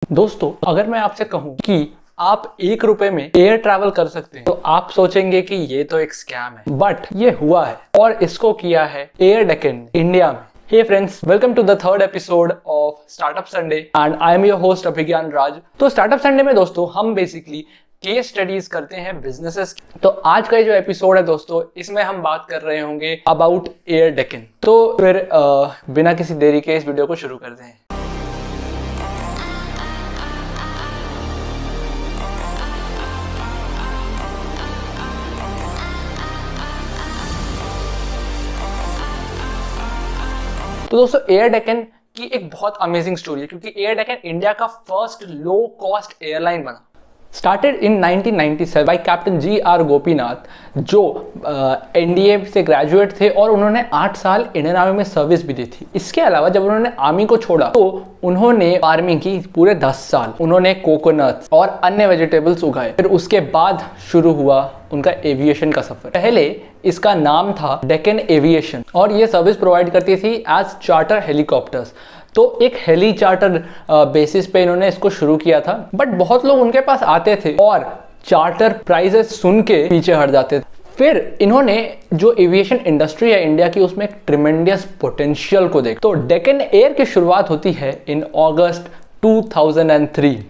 दोस्तों, अगर मैं आपसे कहूं कि आप 1 रुपए में एयर ट्रैवल कर सकते हैं तो आप सोचेंगे कि ये तो एक स्कैम है, बट ये हुआ है और इसको किया है एयर डेक्कन इंडिया में। Hey friends, welcome to the third episode of Startup Sunday and I am your host अभिज्ञान राज। तो Startup Sunday में दोस्तों हम बेसिकली केस स्टडीज करते हैं बिजनेसेस। तो आज का जो एपिसोड है दोस्तों, इसमें हम बात कर रहे होंगे अबाउट एयर डेक्कन। तो फिर बिना किसी देरी के इस वीडियो को शुरू करते हैं। तो दोस्तों, एयर डेक्कन की एक बहुत अमेजिंग स्टोरी है क्योंकि एयर डेक्कन इंडिया का फर्स्ट लो कॉस्ट एयरलाइन बना। Started in 1997 by captain G R. Gopinath, जो एनडीए से ग्रेजुएट थे और उन्होंने 8 साल इंडियन आर्मी में सर्विस भी दी थी। इसके अलावा जब उन्होंने आर्मी को छोड़ा तो उन्होंने फार्मिंग की पूरे 10 साल। उन्होंने कोकोनट और अन्य वेजिटेबल्स उगाए। फिर उसके बाद शुरू हुआ उनका एविएशन का सफर। पहले इसका नाम था डेक्कन एविएशन और ये सर्विस प्रोवाइड करती थी एज चार्टर हेलीकॉप्टर्स। तो एक हेली चार्टर बेसिस पे इन्होंने इसको शुरू किया था, बट बहुत लोग उनके पास आते थे और चार्टर प्राइजेस सुन के पीछे हट जाते थे। फिर इन्होंने जो एविएशन इंडस्ट्री है इंडिया की, उसमें एक ट्रिमेंडियस पोटेंशियल को देखा। तो डेक्कन एयर की शुरुआत होती है इन अगस्त 2003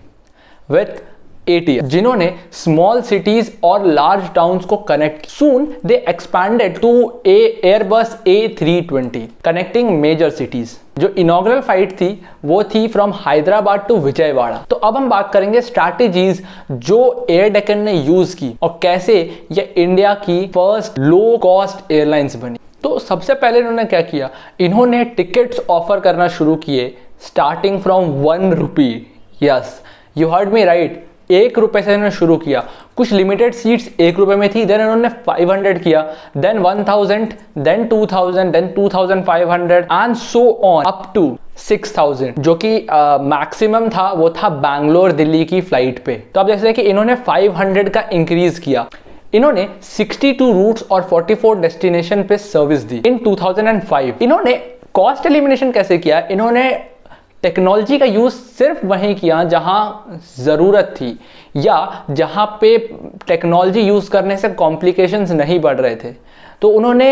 विथ ATR, जिन्होंने स्मॉल सिटीज और लार्ज टाउन्स को connect. Soon they expanded to airbus A320 connecting major cities. जो इनॉग्रल फ्लाइट थी वो थी फ्रॉम हैदराबाद टू विजयवाड़ा। तो अब हम बात करेंगे स्ट्रैटेजीज जो एयर डेक्कन ने यूज की और कैसे ये इंडिया की फर्स्ट लो कॉस्ट एयरलाइंस बनी। तो सबसे पहले इन्होंने क्या किया, इन्होंने टिकट्स ऑफर करना शुरू किए starting from 1 rupee. Yes, you heard me right, 1 रुपए से इन्होंने शुरू किया। कुछ लिमिटेड सीट्स 1 रुपए में थी, देन इन्होंने 500 किया, then 1000, then 2000, then 2500 and so on up to 6000, जो कि मैक्सिमम था वो था बैंगलोर दिल्ली की फ्लाइट पे। तो अब जैसे कि इन्होंने 500 का इंक्रीज किया। इन्होंने 62 रूट्स और 44 डेस्टिनेशन पे सर्विस दी इन 2005। इन्होंने कॉस्ट एलिमिनेशन कैसे किया, इन्होंने टेक्नोलॉजी का यूज सिर्फ वहीं किया जहां जरूरत थी या जहां पे टेक्नोलॉजी यूज करने से कॉम्प्लिकेशंस नहीं बढ़ रहे थे। तो उन्होंने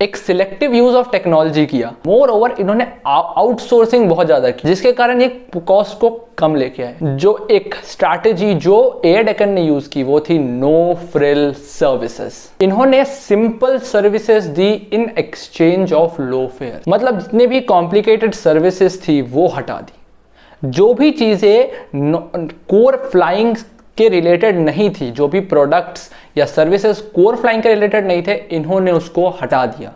एक सिलेक्टिव यूज ऑफ टेक्नोलॉजी किया। मोर ओवर इन्होंने आउटसोर्सिंग बहुत ज्यादा की, जिसके कारण ये कॉस्ट को कम लेके आए। जो एक स्ट्रैटेजी जो एयर डेक्कन ने यूज की वो थी नो फ्रिल सर्विसेज। इन्होंने simple services the in exchange of low fair. मतलब जितने भी कॉम्प्लिकेटेड सर्विसेज थी वो हटा दी। जो भी चीजें कोर फ्लाइंग के रिलेटेड नहीं थी, जो भी प्रोडक्ट्स या सर्विसेज कोर फ्लाइंग के रिलेटेड नहीं थे, इन्होंने उसको हटा दिया,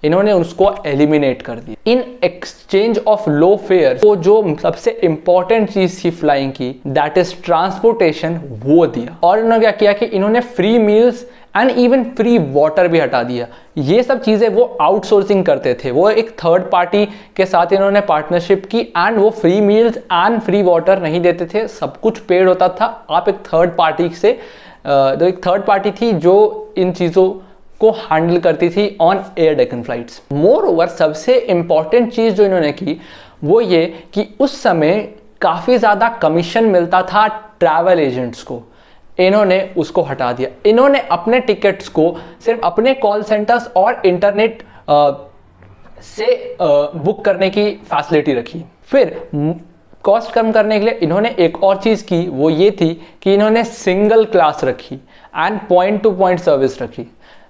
इन्होंने उसको एलिमिनेट कर दिया in exchange of low fair. तो जो सबसे इंपॉर्टेंट चीज थी फ्लाइंग की, दैट इज ट्रांसपोर्टेशन, वो दिया। और इन्होंने क्या किया कि इन्होंने free meals and even free water भी हटा दिया। ये सब चीजें वो आउटसोर्सिंग करते थे, वो एक थर्ड पार्टी के साथ इन्होंने पार्टनरशिप की एंड वो free meals and free water नहीं देते थे, सब कुछ पेड होता था। आप एक थर्ड पार्टी से एक थर्ड पार्टी थी जो इन चीजों को हैंडल करती थी on air Deccan flights. More over सबसे इंपॉर्टेंट चीज जो इन्होंने की वो ये कि उस समय काफी ज्यादा कमीशन मिलता था ट्रैवल एजेंट्स को, इन्होंने उसको हटा दिया। इन्होंने अपने टिकट्स को सिर्फ अपने कॉल सेंटर्स और इंटरनेट से बुक करने की फैसिलिटी रखी। फिर कॉस्ट कम करने के लिए इन्होंने एक और चीज की, वो ये थी कि इन्होंने सिंगल क्लास रखी and point two point service रखी।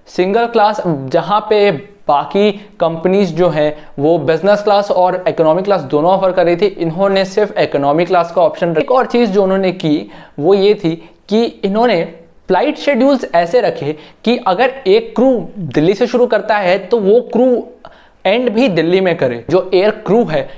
सिंगल क्लास जहां पे बाकी कंपनीज जो हैं वो बिजनेस क्लास और इकोनॉमिक क्लास दोनों ऑफर कर रही थी, इन्होंने सिर्फ इकोनॉमिक क्लास का ऑप्शन रखा। एक और चीज जो उन्होंने की वो ये थी कि इन्होंने फ्लाइट शेड्यूल्स ऐसे रखे कि अगर एक क्रू दिल्ली से शुरू करता है तो वो क्रू एंड भी दिल्ली में करे। जो एयर क्रू है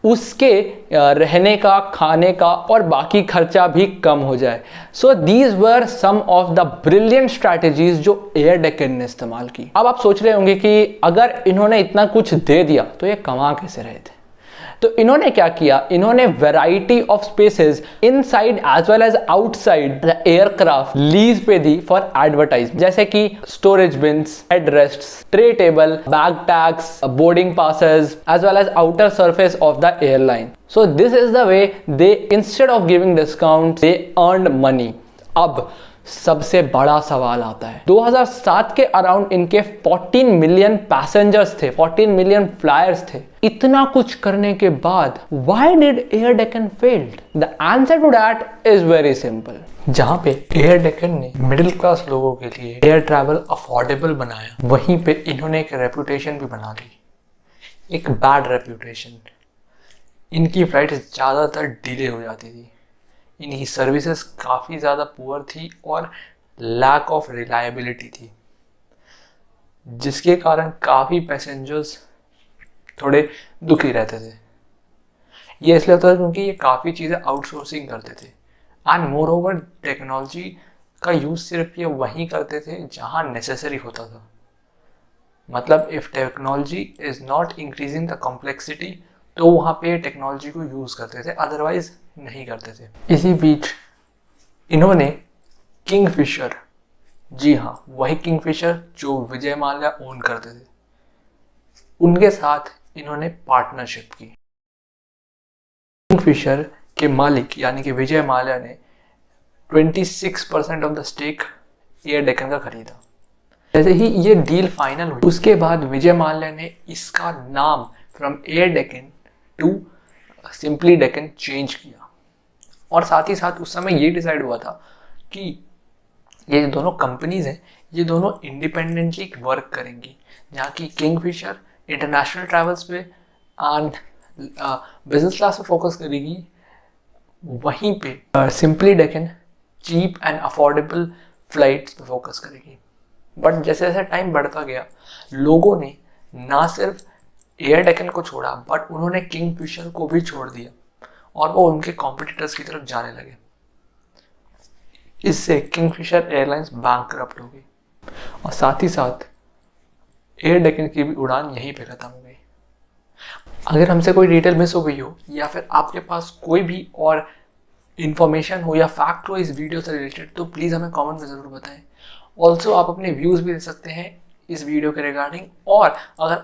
उसके रहने का, खाने का और बाकी खर्चा भी कम हो जाए। So these were some of the brilliant strategies जो एयर डेक्कन ने इस्तेमाल की। अब आप सोच रहे होंगे कि अगर इन्होंने इतना कुछ दे दिया तो ये कमा कैसे रहे थे। तो इन्होंने क्या किया, इन्होंने variety of spaces inside as well as outside the aircraft lease पे दी फॉर एडवर्टाइजमेंट, जैसे कि storage bins, headrests, tray table, bag tags, boarding passes as well as outer surface of the airline. So this is the way they instead of giving discount they earn money. अब सबसे बड़ा सवाल आता है, 2007 के around इनके 14 million passengers थे, 14 million flyers थे। इतना कुछ करने के बाद why did air Deccan failed? The answer to that is very simple. जहां पे एयर डेक्कन ने मिडिल क्लास लोगों के लिए एयर ट्रैवल अफोर्डेबल बनाया, वहीं पे इन्होंने एक रेपुटेशन भी बना ली, एक बैड रेपुटेशन। इनकी फ्लाइट्स ज़्यादातर डिले हो जाती थी, इनकी सर्विसेज काफ़ी ज़्यादा पुअर थी और लैक ऑफ रिलायबिलिटी थी, जिसके कारण काफ़ी पैसेंजर्स थोड़े दुखी रहते थे। ये इसलिए होता था क्योंकि ये काफ़ी चीज़ें आउटसोर्सिंग करते थे एंड मोर ओवर टेक्नोलॉजी का यूज़ सिर्फ ये वहीं करते थे जहाँ नेसेसरी होता था। मतलब if technology is not increasing the complexity तो वहाँ पे टेक्नोलॉजी को यूज़ करते थे, अदरवाइज नहीं करते थे। इसी बीच इन्होंने किंगफिशर, जी हाँ वही किंगफिशर जो विजय माल्या ओन करते थे, उनके साथ इन्होंने पार्टनरशिप की। किंगफिशर के मालिक यानी कि विजय माल्या ने 26% of the stake air Deccan का खरीदा। जैसे ही ये डील फाइनल हुई उसके बाद विजय माल्या ने इसका नाम from air Deccan to simply Deccan change किया। और साथ ही साथ उस समय ये डिसाइड हुआ था कि ये दोनों कंपनीज हैं, ये दोनों इंडिपेंडेंटली वर्क करेंगी, जहाँ की किंगफिशर इंटरनेशनल ट्रैवल्स पे एंड बिजनेस क्लास पे फोकस करेगी, वहीं पे simply Deccan cheap and affordable flights पे फोकस करेगी। बट जैसे जैसे टाइम बढ़ता गया लोगों ने ना सिर्फ एयर डेक्कन को छोड़ा बट उन्होंने किंगफिशर को भी छोड़ दिया और वो उनके कॉम्पिटिटर्स की तरफ जाने लगे। इससे किंगफिशर एयरलाइंस बैंकरप्ट हो गई और साथ ही साथ एयर डेक्कन की भी उड़ान यहीं पे खत्म हो गई। अगर हमसे कोई डिटेल मिस हो गई हो या फिर आपके पास कोई भी और इन्फॉर्मेशन हो या फैक्ट हो इस वीडियो से रिलेटेड तो प्लीज़ हमें कमेंट में ज़रूर बताएं। ऑल्सो आप अपने व्यूज़ भी दे सकते हैं इस वीडियो के रिगार्डिंग, और अगर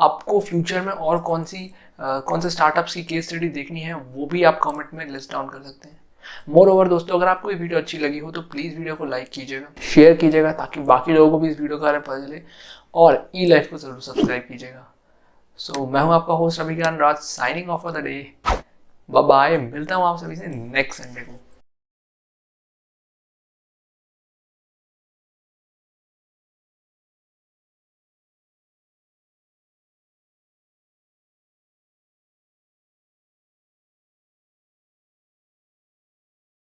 आपको फ्यूचर में और कौन से स्टार्टअप्स की केस स्टडी देखनी है वो भी आप कमेंट में लिस्ट डाउन कर सकते हैं। मोर ओवर दोस्तों, अगर आपको ये वीडियो अच्छी लगी हो तो प्लीज़ वीडियो को लाइक कीजिएगा, शेयर कीजिएगा ताकि बाकी लोगों को भी इस वीडियो के बारे में पता चले, और ई लाइफ को जरूर सब्सक्राइब कीजिएगा। सो मैं हूँ आपका host Ravi Gyan Raj, signing off for the day. Bye bye, मिलता हूँ आप सभी से नेक्स्ट संडे को।